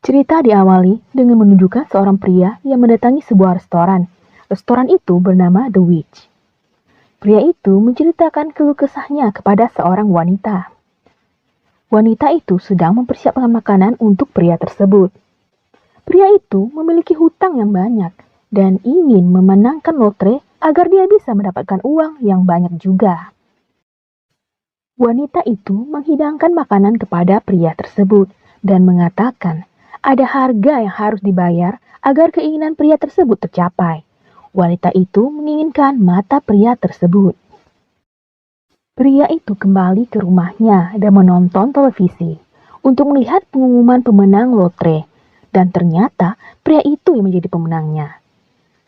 Cerita diawali dengan menunjukkan seorang pria yang mendatangi sebuah restoran. Restoran itu bernama The Witch. Pria itu menceritakan keluh kesahnya kepada seorang wanita. Wanita itu sedang mempersiapkan makanan untuk pria tersebut. Pria itu memiliki hutang yang banyak dan ingin memenangkan lotre agar dia bisa mendapatkan uang yang banyak juga. Wanita itu menghidangkan makanan kepada pria tersebut dan mengatakan ada harga yang harus dibayar agar keinginan pria tersebut tercapai. Wanita itu menginginkan mata pria tersebut. Pria itu kembali ke rumahnya dan menonton televisi untuk melihat pengumuman pemenang lotre. Dan ternyata pria itu yang menjadi pemenangnya.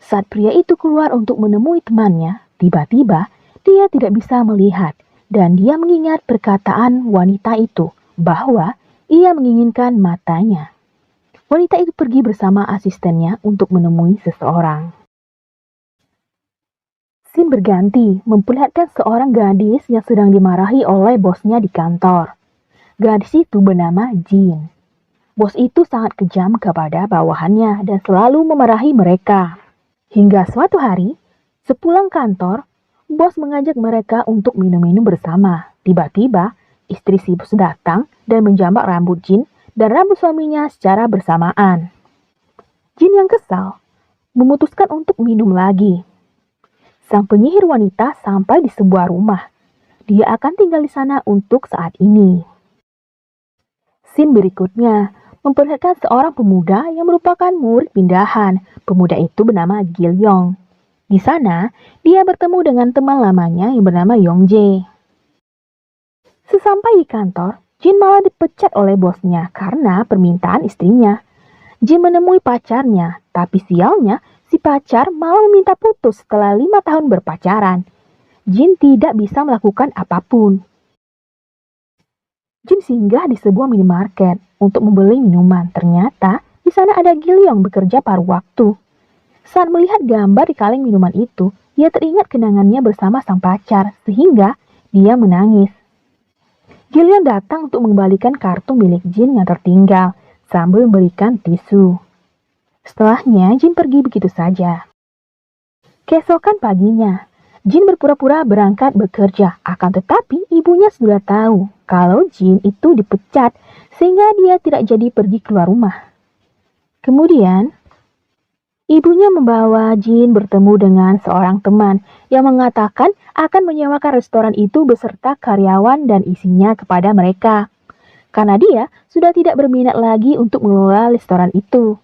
Saat pria itu keluar untuk menemui temannya, tiba-tiba dia tidak bisa melihat dan dia mengingat perkataan wanita itu bahwa ia menginginkan matanya. Wanita itu pergi bersama asistennya untuk menemui seseorang. Scene berganti memperlihatkan seorang gadis yang sedang dimarahi oleh bosnya di kantor. Gadis itu bernama Jin. Bos itu sangat kejam kepada bawahannya dan selalu memarahi mereka. Hingga suatu hari, sepulang kantor, bos mengajak mereka untuk minum-minum bersama. Tiba-tiba, istri si bos datang dan menjambak rambut Jin dan rambut suaminya secara bersamaan. Jin yang kesal, memutuskan untuk minum lagi. Sang penyihir wanita sampai di sebuah rumah. Dia akan tinggal di sana untuk saat ini. Scene berikutnya memperlihatkan seorang pemuda yang merupakan murid pindahan. Pemuda itu bernama Gil Yong. Di sana, dia bertemu dengan teman lamanya yang bernama Yong Jae. Sesampai di kantor, Jin malah dipecat oleh bosnya karena permintaan istrinya. Jin menemui pacarnya, tapi sialnya si pacar malah meminta putus setelah 5 tahun berpacaran. Jin tidak bisa melakukan apapun. Jin singgah di sebuah minimarket untuk membeli minuman. Ternyata di sana ada Gil Yong bekerja paruh waktu. Saat melihat gambar di kaleng minuman itu, dia teringat kenangannya bersama sang pacar sehingga dia menangis. Gil Yong datang untuk mengembalikan kartu milik Jin yang tertinggal sambil memberikan tisu. Setelahnya, Jin pergi begitu saja. Keesokan paginya, Jin berpura-pura berangkat bekerja, akan tetapi ibunya sudah tahu kalau Jin itu dipecat sehingga dia tidak jadi pergi keluar rumah. Kemudian, ibunya membawa Jin bertemu dengan seorang teman yang mengatakan akan menyewakan restoran itu beserta karyawan dan isinya kepada mereka. Karena dia sudah tidak berminat lagi untuk mengelola restoran itu.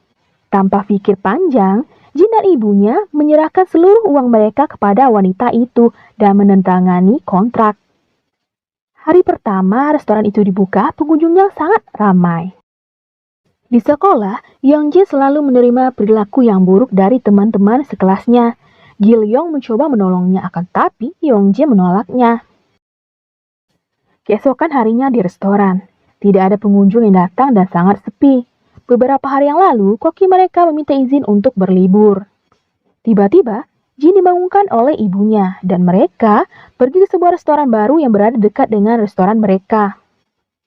Tanpa pikir panjang, Jin dan ibunya menyerahkan seluruh uang mereka kepada wanita itu dan menandatangani kontrak. Hari pertama restoran itu dibuka, pengunjungnya sangat ramai. Di sekolah, Yong Jae selalu menerima perilaku yang buruk dari teman-teman sekelasnya. Gil Yong mencoba menolongnya, akan tapi Yong Jae menolaknya. Keesokan harinya di restoran, tidak ada pengunjung yang datang dan sangat sepi. Beberapa hari yang lalu, koki mereka meminta izin untuk berlibur. Tiba-tiba, Jin dibangunkan oleh ibunya dan mereka pergi ke sebuah restoran baru yang berada dekat dengan restoran mereka.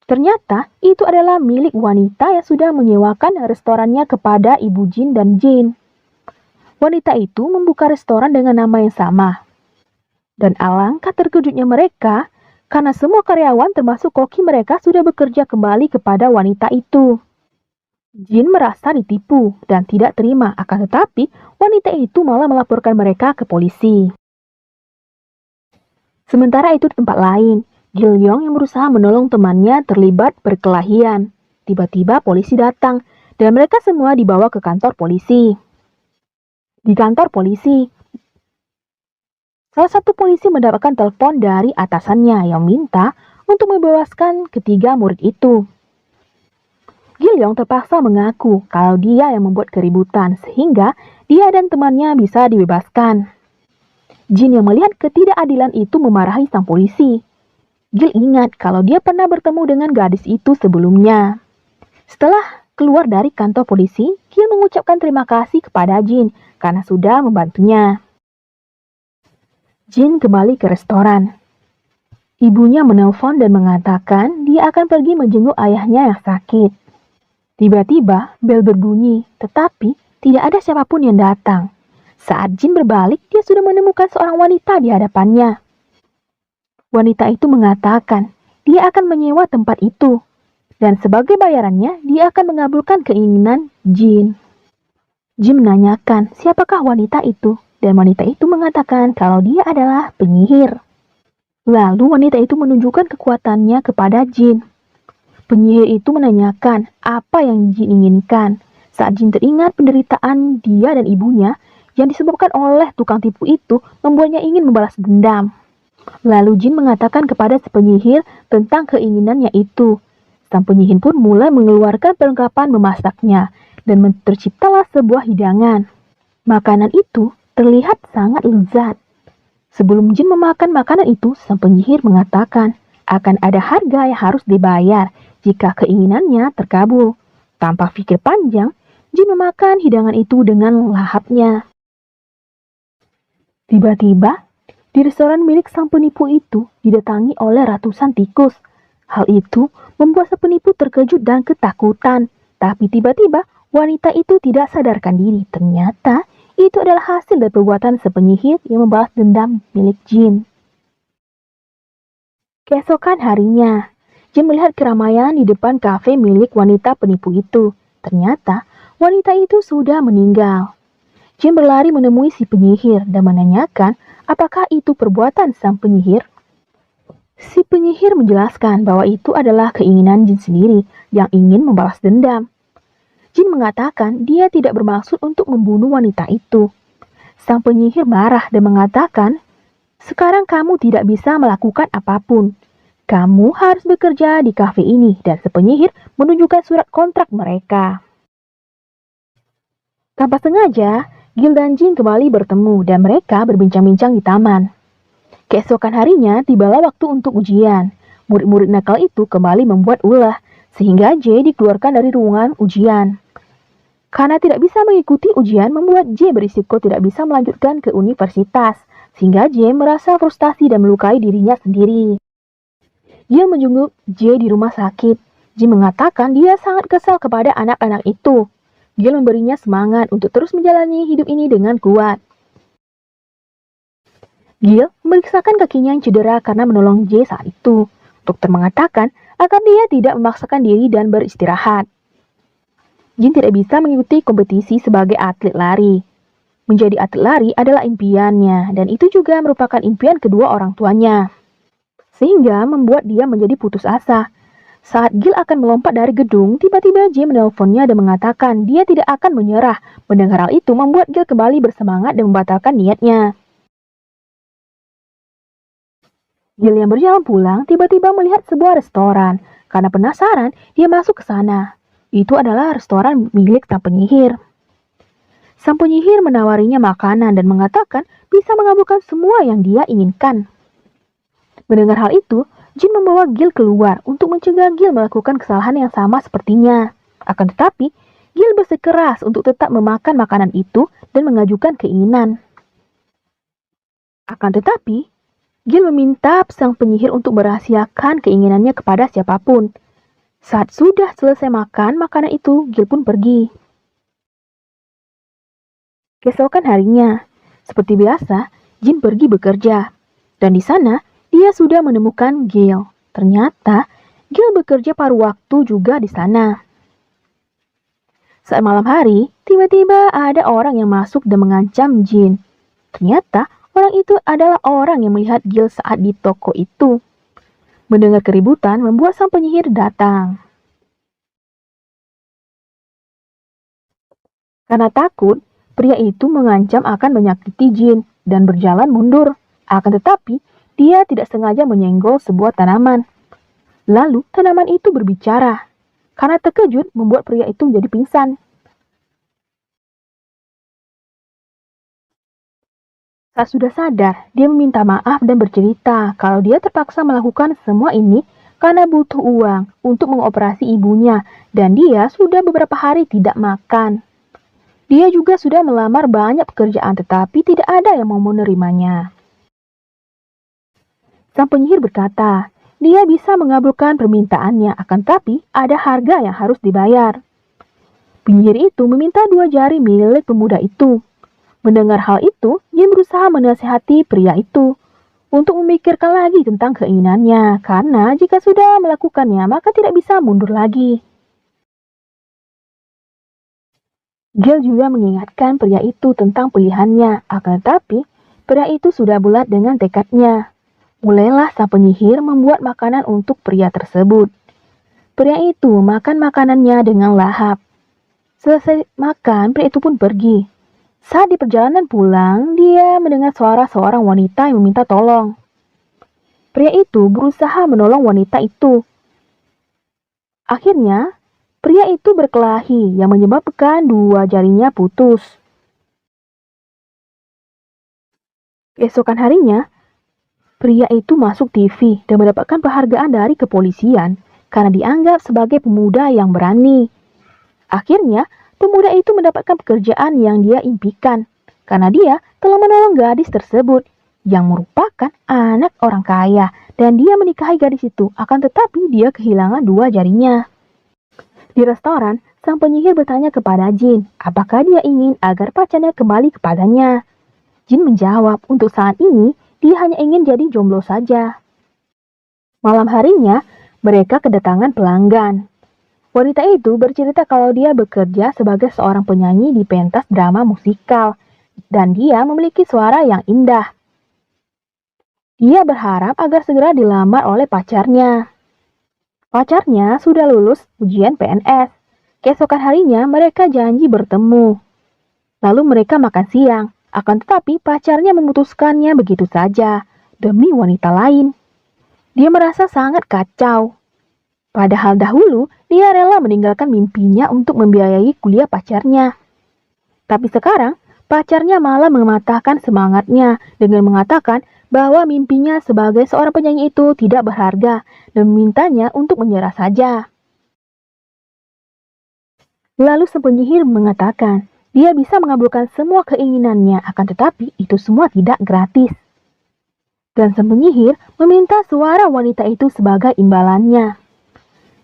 Ternyata itu adalah milik wanita yang sudah menyewakan restorannya kepada ibu Jin dan Jin. Wanita itu membuka restoran dengan nama yang sama. Dan alangkah terkejutnya mereka karena semua karyawan termasuk koki mereka sudah bekerja kembali kepada wanita itu. Jin merasa ditipu dan tidak terima, akan tetapi wanita itu malah melaporkan mereka ke polisi. Sementara itu di tempat lain, Gil Yong yang berusaha menolong temannya terlibat perkelahian. Tiba-tiba polisi datang dan mereka semua dibawa ke kantor polisi. Di kantor polisi, salah satu polisi mendapatkan telepon dari atasannya yang minta untuk membebaskan ketiga murid itu. Gil Yong terpaksa mengaku kalau dia yang membuat keributan sehingga dia dan temannya bisa dibebaskan. Jin yang melihat ketidakadilan itu memarahi sang polisi. Gil ingat kalau dia pernah bertemu dengan gadis itu sebelumnya. Setelah keluar dari kantor polisi, Gil mengucapkan terima kasih kepada Jin karena sudah membantunya. Jin kembali ke restoran. Ibunya menelpon dan mengatakan dia akan pergi menjenguk ayahnya yang sakit. Tiba-tiba bel berbunyi, tetapi tidak ada siapapun yang datang. Saat Jin berbalik, dia sudah menemukan seorang wanita di hadapannya. Wanita itu mengatakan dia akan menyewa tempat itu, dan sebagai bayarannya dia akan mengabulkan keinginan Jin. Jin menanyakan siapakah wanita itu, dan wanita itu mengatakan kalau dia adalah penyihir. Lalu wanita itu menunjukkan kekuatannya kepada Jin. Penyihir itu menanyakan apa yang Jin inginkan. Saat Jin teringat penderitaan dia dan ibunya yang disebabkan oleh tukang tipu itu membuatnya ingin membalas dendam. Lalu Jin mengatakan kepada si penyihir tentang keinginannya itu. Sang penyihir pun mulai mengeluarkan perlengkapan memasaknya dan terciptalah sebuah hidangan. Makanan itu terlihat sangat lezat. Sebelum Jin memakan makanan itu, sang penyihir mengatakan akan ada harga yang harus dibayar jika keinginannya terkabul. Tanpa pikir panjang, Jin memakan hidangan itu dengan lahapnya. Tiba-tiba, di restoran milik sang penipu itu didatangi oleh ratusan tikus. Hal itu membuat sang penipu terkejut dan ketakutan. Tapi tiba-tiba wanita itu tidak sadarkan diri. Ternyata itu adalah hasil dari perbuatan si penyihir yang membalas dendam milik Jin. Keesokan harinya, Jin melihat keramaian di depan kafe milik wanita penipu itu. Ternyata wanita itu sudah meninggal. Jin berlari menemui si penyihir dan menanyakan apakah itu perbuatan sang penyihir. Si penyihir menjelaskan bahwa itu adalah keinginan Jin sendiri yang ingin membalas dendam. Jin mengatakan dia tidak bermaksud untuk membunuh wanita itu. Sang penyihir marah dan mengatakan, "Sekarang kamu tidak bisa melakukan apapun. Kamu harus bekerja di kafe ini," dan si penyihir menunjukkan surat kontrak mereka. Tanpa sengaja, Gil dan Jin kembali bertemu dan mereka berbincang-bincang di taman. Keesokan harinya tibalah waktu untuk ujian. Murid-murid nakal itu kembali membuat ulah, sehingga J dikeluarkan dari ruangan ujian. Karena tidak bisa mengikuti ujian, membuat J berisiko tidak bisa melanjutkan ke universitas, sehingga J merasa frustasi dan melukai dirinya sendiri. Dia menjenguk J di rumah sakit. J mengatakan dia sangat kesal kepada anak-anak itu. Dia memberinya semangat untuk terus menjalani hidup ini dengan kuat. Gil memeriksakan kakinya yang cedera karena menolong J saat itu. Dokter mengatakan agar dia tidak memaksakan diri dan beristirahat. Jin tidak bisa mengikuti kompetisi sebagai atlet lari. Menjadi atlet lari adalah impiannya, dan itu juga merupakan impian kedua orang tuanya. Sehingga membuat dia menjadi putus asa. Saat Gil akan melompat dari gedung, tiba-tiba Jin menelponnya dan mengatakan dia tidak akan menyerah. Mendengar hal itu membuat Gil kembali bersemangat dan membatalkan niatnya. Gil yang berjalan pulang tiba-tiba melihat sebuah restoran. Karena penasaran, dia masuk ke sana. Itu adalah restoran milik sang penyihir. Sang penyihir menawarinya makanan dan mengatakan bisa mengabulkan semua yang dia inginkan. Mendengar hal itu, Jin membawa Gil keluar untuk mencegah Gil melakukan kesalahan yang sama sepertinya. Akan tetapi, Gil bersikeras untuk tetap memakan makanan itu dan mengajukan keinginan. Akan tetapi, Gil meminta sang penyihir untuk merahasiakan keinginannya kepada siapapun. Saat sudah selesai makan makanan itu, Gil pun pergi. Keesokan harinya, seperti biasa, Jin pergi bekerja. Dan di sana, dia sudah menemukan Gil. Ternyata, Gil bekerja paruh waktu juga di sana. Saat malam hari, tiba-tiba ada orang yang masuk dan mengancam Jin. Ternyata, orang itu adalah orang yang melihat Gil saat di toko itu. Mendengar keributan membuat sang penyihir datang. Karena takut, pria itu mengancam akan menyakiti Jin dan berjalan mundur. Akan tetapi, dia tidak sengaja menyenggol sebuah tanaman. Lalu, tanaman itu berbicara. Karena terkejut, membuat pria itu menjadi pingsan. Saat sudah sadar, dia meminta maaf dan bercerita kalau dia terpaksa melakukan semua ini karena butuh uang untuk mengoperasi ibunya dan dia sudah beberapa hari tidak makan. Dia juga sudah melamar banyak pekerjaan tetapi tidak ada yang mau menerimanya. Sang penyihir berkata, dia bisa mengabulkan permintaannya akan tapi ada harga yang harus dibayar. Penyihir itu meminta 2 jari milik pemuda itu. Mendengar hal itu, Jin berusaha menasihati pria itu untuk memikirkan lagi tentang keinginannya, karena jika sudah melakukannya, maka tidak bisa mundur lagi. Gil juga mengingatkan pria itu tentang pilihannya, akan tetapi pria itu sudah bulat dengan tekadnya. Mulailah sang penyihir membuat makanan untuk pria tersebut. Pria itu makan makanannya dengan lahap. Selesai makan, pria itu pun pergi. Saat di perjalanan pulang, dia mendengar suara seorang wanita yang meminta tolong. Pria itu berusaha menolong wanita itu. Akhirnya, pria itu berkelahi yang menyebabkan 2 jarinya putus. Keesokan harinya, pria itu masuk TV dan mendapatkan penghargaan dari kepolisian karena dianggap sebagai pemuda yang berani. Akhirnya, pemuda itu mendapatkan pekerjaan yang dia impikan karena dia telah menolong gadis tersebut yang merupakan anak orang kaya dan dia menikahi gadis itu, akan tetapi dia kehilangan 2 jarinya. Di restoran, sang penyihir bertanya kepada Jin apakah dia ingin agar pacarnya kembali kepadanya. Jin menjawab untuk saat ini dia hanya ingin jadi jomblo saja. Malam harinya, mereka kedatangan pelanggan. Wanita itu bercerita kalau dia bekerja sebagai seorang penyanyi di pentas drama musikal, dan dia memiliki suara yang indah. Dia berharap agar segera dilamar oleh pacarnya. Pacarnya sudah lulus ujian PNS. Keesokan harinya mereka janji bertemu. Lalu mereka makan siang, akan tetapi pacarnya memutuskannya begitu saja, demi wanita lain. Dia merasa sangat kacau. Padahal dahulu, dia rela meninggalkan mimpinya untuk membiayai kuliah pacarnya. Tapi sekarang, pacarnya malah mematahkan semangatnya dengan mengatakan bahwa mimpinya sebagai seorang penyanyi itu tidak berharga dan memintanya untuk menyerah saja. Lalu sang penyihir mengatakan, dia bisa mengabulkan semua keinginannya, akan tetapi itu semua tidak gratis. Dan sang penyihir meminta suara wanita itu sebagai imbalannya.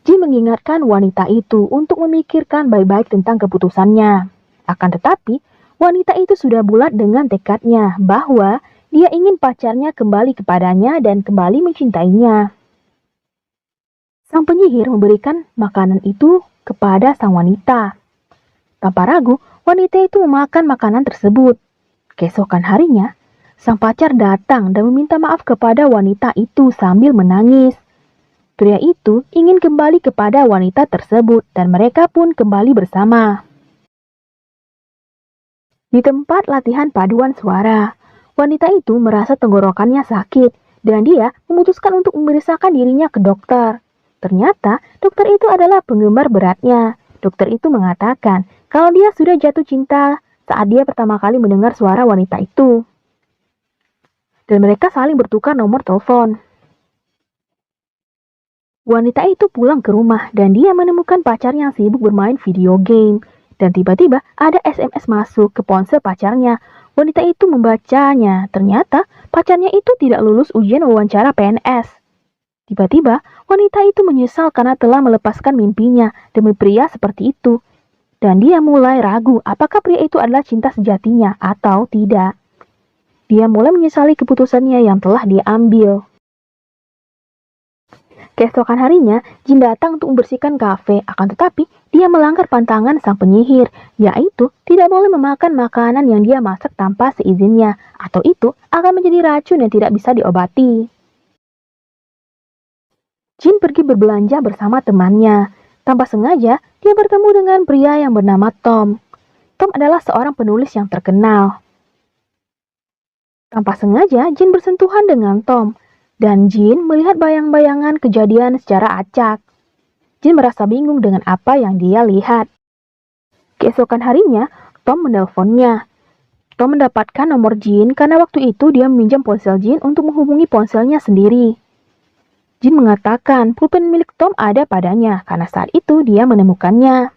Jin mengingatkan wanita itu untuk memikirkan baik-baik tentang keputusannya. Akan tetapi, wanita itu sudah bulat dengan tekadnya bahwa dia ingin pacarnya kembali kepadanya dan kembali mencintainya. Sang penyihir memberikan makanan itu kepada sang wanita. Tanpa ragu, wanita itu memakan makanan tersebut. Keesokan harinya, sang pacar datang dan meminta maaf kepada wanita itu sambil menangis. Pria itu ingin kembali kepada wanita tersebut dan mereka pun kembali bersama. Di tempat latihan paduan suara, wanita itu merasa tenggorokannya sakit dan dia memutuskan untuk memeriksakan dirinya ke dokter. Ternyata dokter itu adalah penggemar beratnya. Dokter itu mengatakan kalau dia sudah jatuh cinta saat dia pertama kali mendengar suara wanita itu. Dan mereka saling bertukar nomor telepon. Wanita itu pulang ke rumah dan dia menemukan pacarnya yang sibuk bermain video game. Dan tiba-tiba ada SMS masuk ke ponsel pacarnya. Wanita itu membacanya. Ternyata pacarnya itu tidak lulus ujian wawancara PNS. Tiba-tiba wanita itu menyesal karena telah melepaskan mimpinya demi pria seperti itu. Dan dia mulai ragu apakah pria itu adalah cinta sejatinya atau tidak. Dia mulai menyesali keputusannya yang telah dia ambil. Keesokan harinya, Jin datang untuk membersihkan kafe, akan tetapi dia melanggar pantangan sang penyihir, yaitu tidak boleh memakan makanan yang dia masak tanpa seizinnya, atau itu akan menjadi racun yang tidak bisa diobati. Jin pergi berbelanja bersama temannya. Tanpa sengaja, dia bertemu dengan pria yang bernama Tom. Tom adalah seorang penulis yang terkenal. Tanpa sengaja, Jin bersentuhan dengan Tom. Dan Jin melihat bayang-bayangan kejadian secara acak. Jin merasa bingung dengan apa yang dia lihat. Keesokan harinya, Tom menelponnya. Tom mendapatkan nomor Jin karena waktu itu dia meminjam ponsel Jin untuk menghubungi ponselnya sendiri. Jin mengatakan pulpen milik Tom ada padanya karena saat itu dia menemukannya.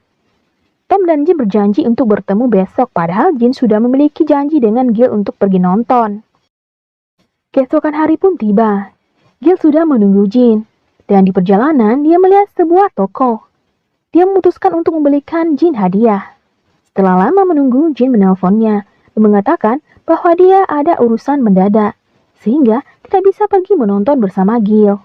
Tom dan Jin berjanji untuk bertemu besok padahal Jin sudah memiliki janji dengan Gil untuk pergi nonton. Keesokan hari pun tiba. Gil sudah menunggu Jin, dan di perjalanan dia melihat sebuah toko. dia memutuskan untuk membelikan Jin hadiah. Setelah lama menunggu, Jin menelponnya dan mengatakan bahwa dia ada urusan mendadak, sehingga tidak bisa pergi menonton bersama Gil.